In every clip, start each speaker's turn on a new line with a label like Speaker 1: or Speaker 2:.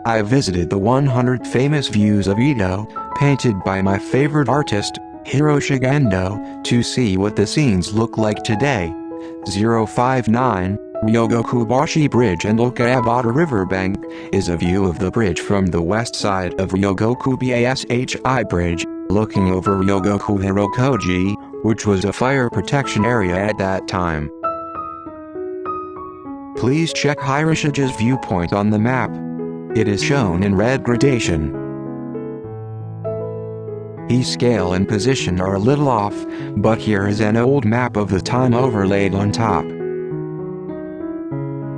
Speaker 1: I visited the 100 Famous Views of Edo, painted by my favorite artist, Hiroshige Ando, to see what the scenes look like today. 059, Ryogoku-bashi Bridge and Okawabata Riverbank, is a view of the bridge from the west side of Ryogoku-bashi Bridge, looking over Ryogoku Hirokoji, which was a fire protection area at that time. Please check Hiroshige's viewpoint on the map. It is shown in red gradation. His scale and position are a little off, but here is an old map of the time overlaid on top.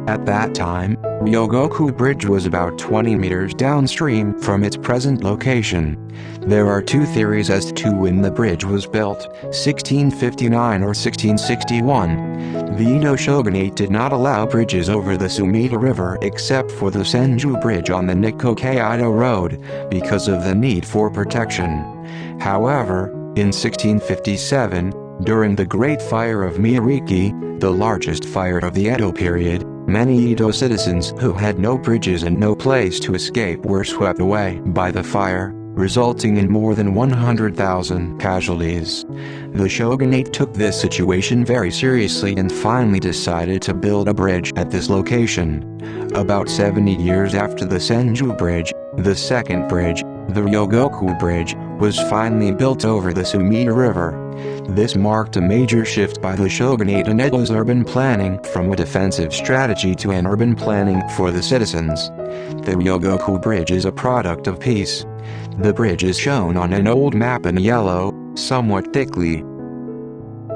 Speaker 1: At that time, Ryogoku Bridge was about 20 meters downstream from its present location. There are two theories as to when the bridge was built, 1659 or 1661. The Edo Shogunate did not allow bridges over the Sumida River except for the Senju Bridge on the Nikko Kaido Road, because of the need for protection. However, in 1657, during the Great Fire of Meireki, the largest fire of the Edo period, many Edo citizens who had no bridges and no place to escape were swept away by the fire, resulting in more than 100,000 casualties. The shogunate took this situation very seriously and finally decided to build a bridge at this location. About 70 years after the Senju Bridge, the second bridge, the Ryogoku Bridge, was finally built over the Sumida River. This marked a major shift by the shogunate in Edo's urban planning from a defensive strategy to an urban planning for the citizens. The Ryogoku Bridge is a product of peace. The bridge is shown on an old map in yellow, somewhat thickly.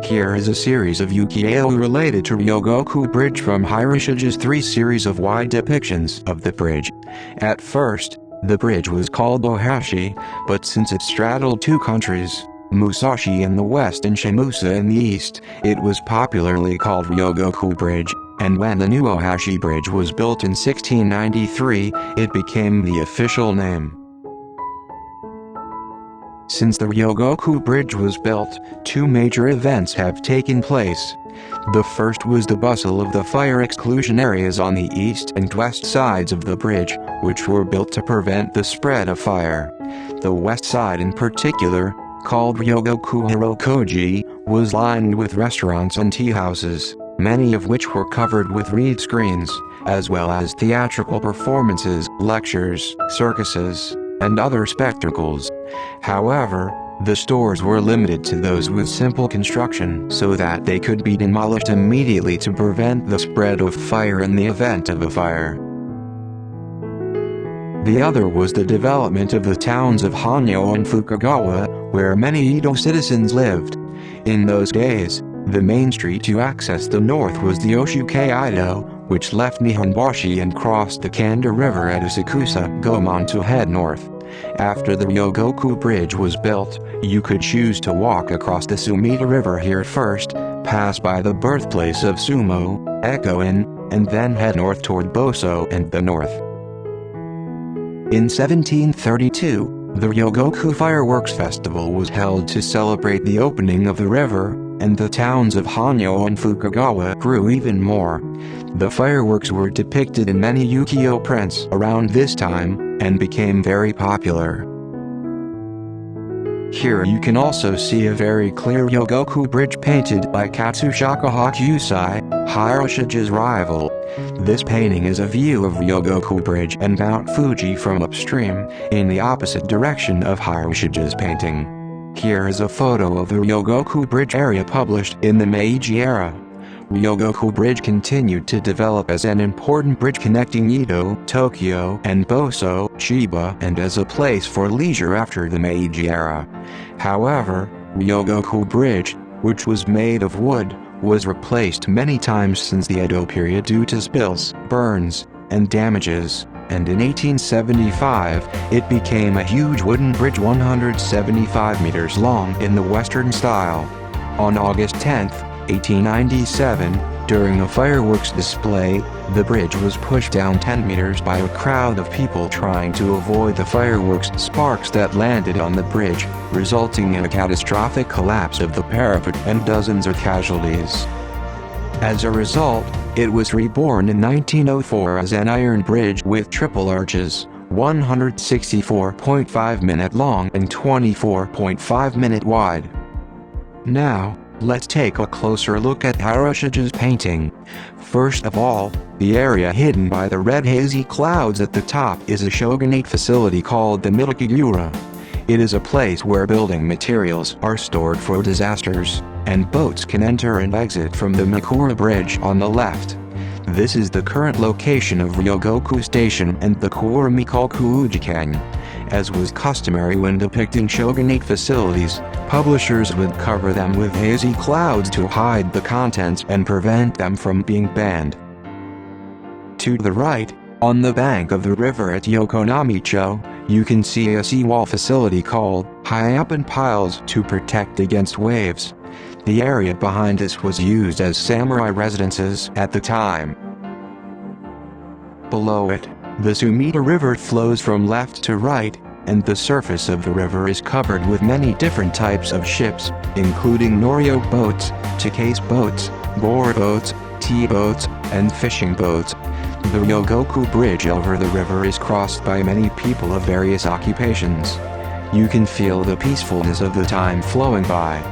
Speaker 1: Here is a series of Ukiyo-e related to Ryogoku Bridge from Hiroshige's 3 series of wide depictions of the bridge. At first, the bridge was called Ohashi, but since it straddled 2 countries, Musashi in the west and Shimusa in the east, it was popularly called Ryogoku Bridge, and when the new Ohashi Bridge was built in 1693, it became the official name. Since the Ryogoku Bridge was built, 2 major events have taken place. The first was the bustle of the fire exclusion areas on the east and west sides of the bridge, which were built to prevent the spread of fire. The west side in particular, called Ryogoku Hirokoji, was lined with restaurants and tea houses, many of which were covered with reed screens, as well as theatrical performances, lectures, circuses, and other spectacles. However, the stores were limited to those with simple construction so that they could be demolished immediately to prevent the spread of fire in the event of a fire. The other was the development of the towns of Hanyo and Fukagawa, where many Edo citizens lived. In those days, the main street to access the north was the Hiroshige, which left Nihonbashi and crossed the Kanda River at Asakusa Gomon to head north. After the Ryogoku Bridge was built, you could choose to walk across the Sumida River here first, pass by the birthplace of sumo, Eko-in, and then head north toward Boso and the north. In 1732, the Ryogoku Fireworks Festival was held to celebrate the opening of the river, and the towns of Hanyo and Fukagawa grew even more. The fireworks were depicted in many ukiyo prints around this time, and became very popular. Here you can also see a very clear Ryogoku Bridge painted by Katsushika Hokusai, Hiroshige's rival. This painting is a view of Ryogoku Bridge and Mount Fuji from upstream, in the opposite direction of Hiroshige's painting. Here is a photo of the Ryogoku Bridge area published in the Meiji era. Ryogoku Bridge continued to develop as an important bridge connecting Edo, Tokyo, and Boso, Chiba, and as a place for leisure after the Meiji era. However, Ryogoku Bridge, which was made of wood, was replaced many times since the Edo period due to spills, burns, and damages, and in 1875, it became a huge wooden bridge 175 meters long in the Western style. On August 10, 1897, during a fireworks display, the bridge was pushed down 10 meters by a crowd of people trying to avoid the fireworks sparks that landed on the bridge, resulting in a catastrophic collapse of the parapet and dozens of casualties. As a result, it was reborn in 1904 as an iron bridge with triple arches, 164.5 minute long and 24.5 minute wide. Now, let's take a closer look at Hiroshige's painting. First of all, the area hidden by the red hazy clouds at the top is a shogunate facility called the Midokagura. It is a place where building materials are stored for disasters, and boats can enter and exit from the Midokagura Bridge on the left. This is the current location of Ryogoku Station and the Kurimikoku Ujikan. As was customary when depicting shogunate facilities, publishers would cover them with hazy clouds to hide the contents and prevent them from being banned. To the right, on the bank of the river at Yokonamicho, you can see a seawall facility called high-up piles to protect against waves. The area behind this was used as samurai residences at the time. Below it, the Sumida River flows from left to right, and the surface of the river is covered with many different types of ships, including Norio boats, Chikase boats, board boats, tea boats, and fishing boats. The Ryogoku Bridge over the river is crossed by many people of various occupations. You can feel the peacefulness of the time flowing by.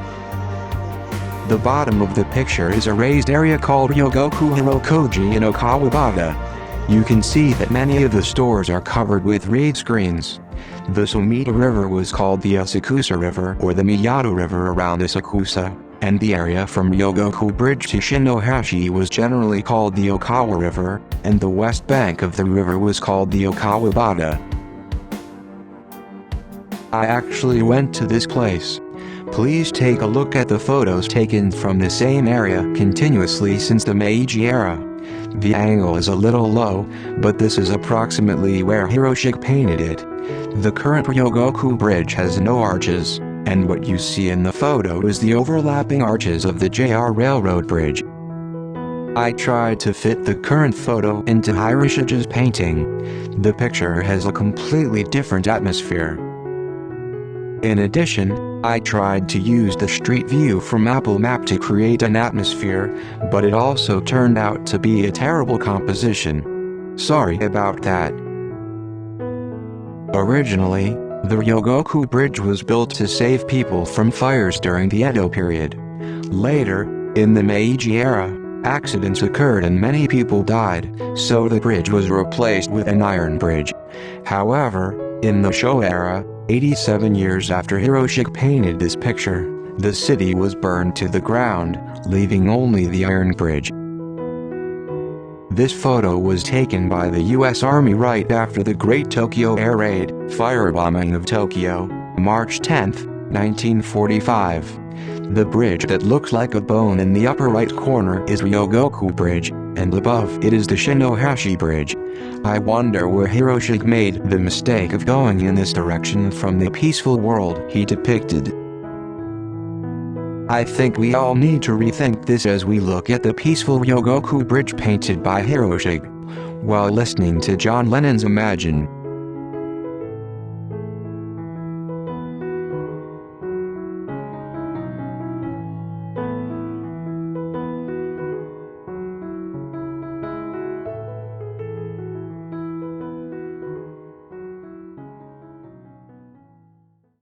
Speaker 1: The bottom of the picture is a raised area called Ryogoku Hirokoji in Okawabata. You can see that many of the stores are covered with reed screens. The Sumida River was called the Asakusa River or the Miyado River around Asakusa, and the area from Ryogoku Bridge to Shinohashi was generally called the Okawa River, and the west bank of the river was called the Okawabata. I actually went to this place. Please take a look at the photos taken from the same area continuously since the Meiji era. The angle is a little low, but this is approximately where Hiroshige painted it. The current Ryogoku Bridge has no arches, and what you see in the photo is the overlapping arches of the JR Railroad Bridge. I tried to fit the current photo into Hiroshige's painting. The picture has a completely different atmosphere. In addition, I tried to use the street view from Apple Map to create an atmosphere, but it also turned out to be a terrible composition. Sorry about that. Originally, the Ryogoku Bridge was built to save people from fires during the Edo period. Later, in the Meiji era, accidents occurred and many people died, so the bridge was replaced with an iron bridge. However, in the Showa era, 87 years after Hiroshige painted this picture, the city was burned to the ground, leaving only the iron bridge. This photo was taken by the US Army right after the Great Tokyo Air Raid, firebombing of Tokyo, March 10, 1945. The bridge that looks like a bone in the upper right corner is Ryogoku Bridge, and above it is the Shinohashi Bridge. I wonder where Hiroshige made the mistake of going in this direction from the peaceful world he depicted. I think we all need to rethink this as we look at the peaceful Ryogoku Bridge painted by Hiroshige. While listening to John Lennon's Imagine,